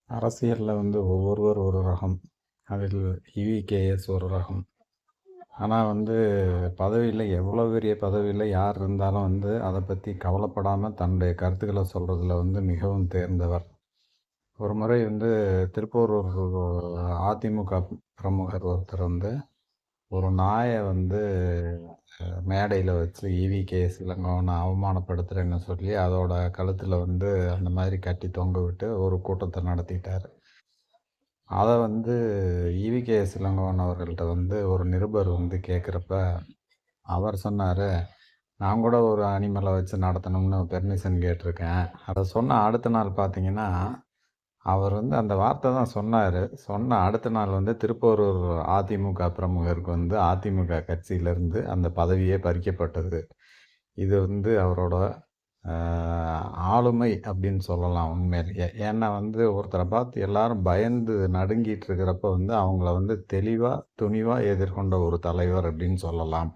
அரசியலில் வந்து ஒவ்வொருவர் ஒரு ரகம். அதில் இவிகேஎஸ் ஒரு ரகம். ஆனால் வந்து பதவியில் எவ்வளோ பெரிய பதவியில் யார் இருந்தாலும் வந்து அதை பற்றி கவலைப்படாமல் தன்னுடைய கருத்துக்களை சொல்கிறதுல வந்து மிகவும் தேர்ந்தவர். ஒரு முறை வந்து திருப்பூர் அதிமுக பிரமுகர் ஒருத்தர் வந்து ஒரு நாயை வந்து மேடையில் வச்சு இவிகேஎஸ் இளங்கோவனை அவமானப்படுத்துகிறேன்னு சொல்லி அதோட கழுத்தில் வந்து அந்த மாதிரி கட்டி தொங்க விட்டு ஒரு கூட்டத்தை நடத்திட்டார். அதை வந்து ஈவிகேஎஸ் இளங்கோவன் அவர்கள்ட்ட வந்து ஒரு நிருபர் வந்து கேட்குறப்ப அவர் சொன்னார், நான் கூட ஒரு அனிமலை வச்சு நடத்தணும்னு பெர்மிஷன் கேட்டிருக்கேன். அதை சொன்ன அடுத்த நாள் பார்த்தீங்கன்னா, அவர் வந்து அந்த வார்த்தை தான் சொன்னார். சொன்ன அடுத்த நாள் வந்து திருப்போரூர் அதிமுக பிரமுகருக்கு வந்து அதிமுக கட்சியிலேருந்து அந்த பதவியே பறிக்கப்பட்டது. இது வந்து அவரோட ஆளுமை அப்படின்னு சொல்லலாம் உண்மையிலேயே. ஏன்னா வந்து ஒருத்தரை பார்த்து எல்லாரும் பயந்து நடுங்கிட்டு இருக்கிறப்ப வந்து அவங்கள வந்து தெளிவாக துணிவாக எதிர்கொண்ட ஒரு தலைவர் அப்படின்னு சொல்லலாம்.